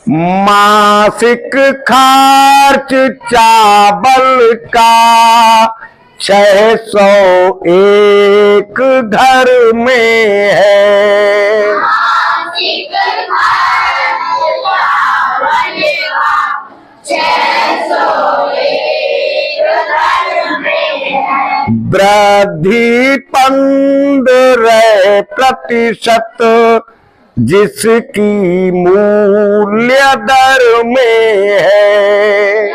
मासिक खर्च चावल का 601 घर में है। मासिक खर्च चावल का 601 घर में है। वृद्धि 15% जिसकी मूल्य दर में है।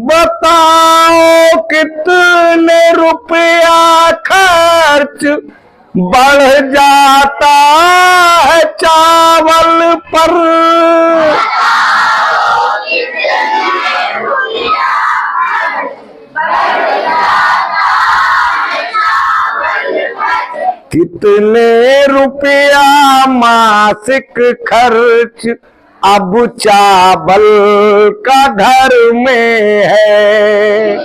बताओ कितने रुपया खर्च बढ़ जाता है चावल पर। कितने रुपया मासिक खर्च अब चावल का घर में है।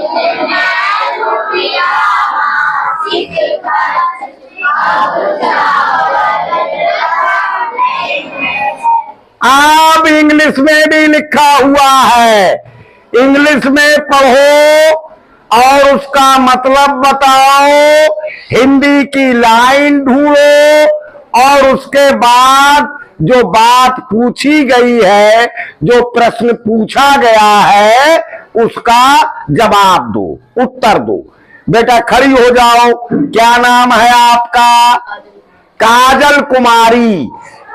अब इंग्लिश में भी लिखा हुआ है, इंग्लिश में पढ़ो और उसका मतलब बताओ, हिंदी की लाइन ढूंढो और उसके बाद जो बात पूछी गई है, जो प्रश्न पूछा गया है, उसका जवाब दो, उत्तर दो। बेटा खड़ी हो जाओ। क्या नाम है आपका? काजल कुमारी।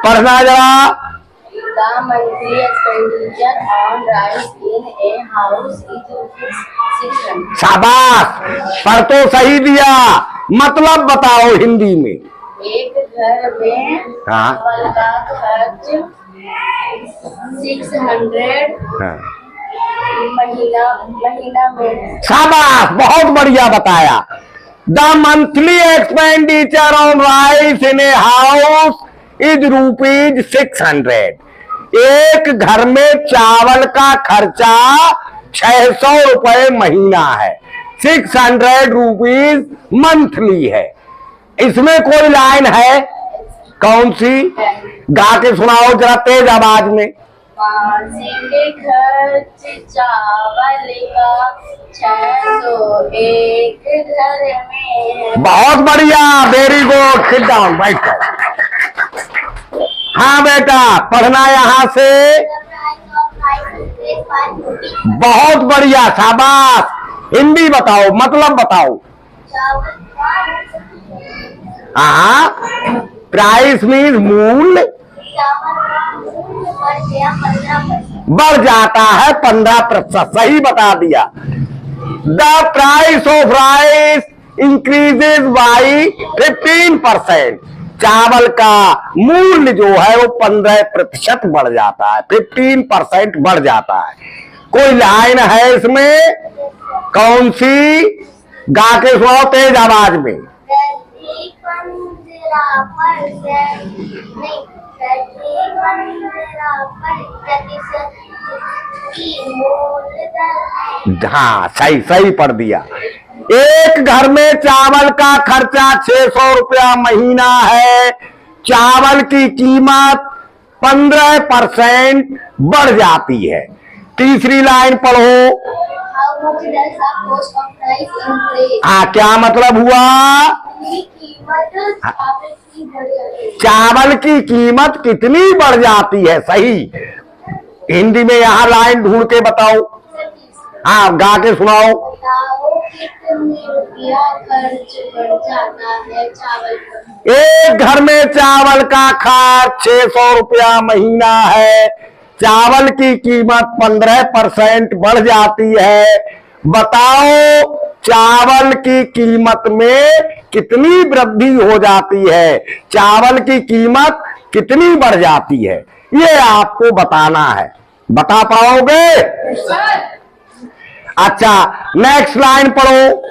पढ़ना जरा। The monthly expenditure on rice in a house is 600. शाबाश, पर तो सही दिया। मतलब बताओ हिंदी में। एक घर में चावल का खर्च 600 महीना में। शाबाश, बहुत बढ़िया बताया। The monthly expenditure on rice in a house is ₹600। एक घर में चावल का खर्चा 600 रुपए महीना है। 600 रुपीज मंथली है। इसमें कोई लाइन है? कौन सी? गा के सुनाओ जरा तेज आवाज में। मासिक खर्च चावल का 601 घर में है। बहुत बढ़िया, वेरी गुड। सिट डाउन, बैठ जाओ। हाँ बेटा, पढ़ना यहां से। बहुत बढ़िया, शाबाश। हिंदी बताओ, मतलब बताओ। हाँ, प्राइस मीन्स मूल्य बढ़ जाता है 15%। सही बता दिया। The price of rice increases by 15%। चावल का मूल्य जो है वो 15% बढ़ जाता है, 15% बढ़ जाता है। कोई लाइन है इसमें? कौन सी? गा के सुनाओ तेज आवाज में। हाँ, सही पढ़ दिया। एक घर में चावल का खर्चा 600 रुपया महीना है। चावल की कीमत 15% बढ़ जाती है। तीसरी लाइन पढ़ो। हाँ, क्या मतलब हुआ? चावल की कीमत कितनी बढ़ जाती है। सही। हिंदी में यहाँ लाइन ढूंढ के बताओ। हाँ, गा के सुनाओ। कितने रुपया खर्च बढ़ जाता है चावल पर। एक घर में चावल का खर्च 600 रुपया महीना है। चावल की कीमत 15% बढ़ जाती है। बताओ चावल की कीमत में कितनी वृद्धि हो जाती है, चावल की कीमत कितनी बढ़ जाती है, ये आपको बताना है। बता पाओगे? अच्छा, नेक्स्ट लाइन पढ़ो।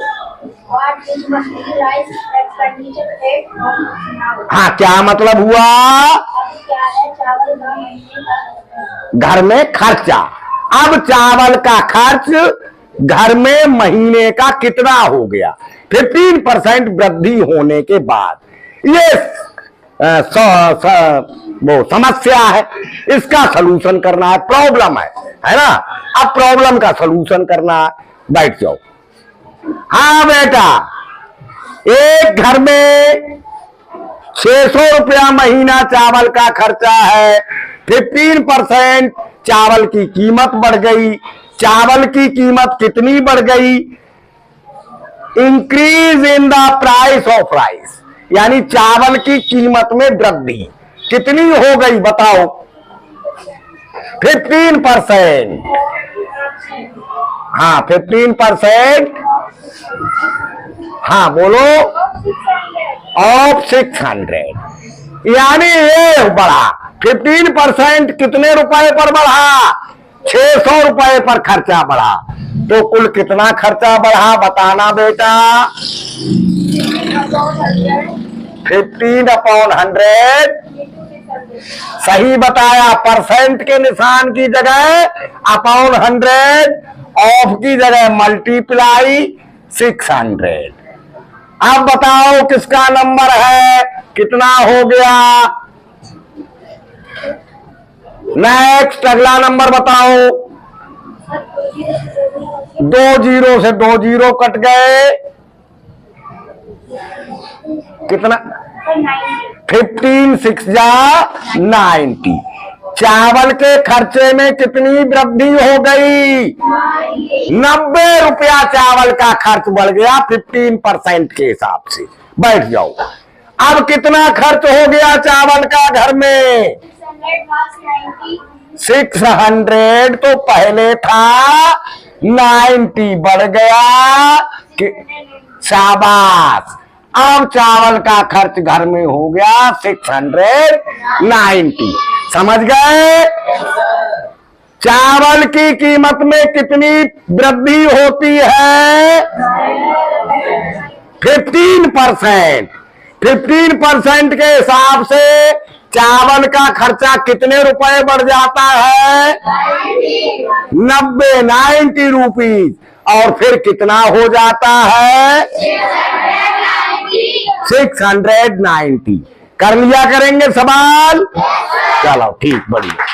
हाँ, क्या मतलब हुआ? घर में खर्चा। अब चावल का खर्च घर में महीने का कितना हो गया 15% वृद्धि होने के बाद। ये वो समस्या है, इसका सलूशन करना है, प्रॉब्लम है ना। अब प्रॉब्लम का सलूशन करना है, बैठ जाओ। हाँ बेटा, एक घर में 600 रुपया महीना चावल का खर्चा है, 15% चावल की कीमत बढ़ गई। चावल की कीमत कितनी बढ़ गई? Increase in the price of rice, यानी चावल की कीमत में वृद्धि कितनी हो गई बताओ? 15%। हाँ 15%। हाँ बोलो, ऑफ 600, यानी ये बढ़ा 15%। कितने रुपए पर बढ़ा? 600 रुपए पर खर्चा बढ़ा। तो कुल कितना खर्चा बढ़ा बताना बेटा? 15/100। सही बताया, परसेंट के निशान की जगह अपॉन 100, ऑफ की जगह मल्टीप्लाई 600। अब बताओ किसका नंबर है, कितना हो गया? नेक्स्ट, अगला नंबर बताओ। 2 जीरो से 2 जीरो कट गए, कितना? 15 6 जा 90। चावल के खर्चे में कितनी वृद्धि हो गई? 90 रुपया चावल का खर्च बढ़ गया 15% के हिसाब से। बैठ जाओ। अब कितना खर्च हो गया चावल का घर में? 600। तो पहले था 90, बढ़ गया। शाबाश। अब चावल का खर्च घर में हो गया 690। समझ गए? चावल की कीमत में कितनी वृद्धि होती है? 15%। 15% के हिसाब से चावल का खर्चा कितने रुपए बढ़ जाता है? 90 रुपीज। और फिर कितना हो जाता है? 690। कर लिया करेंगे सवाल? चलो ठीक, बढ़िया।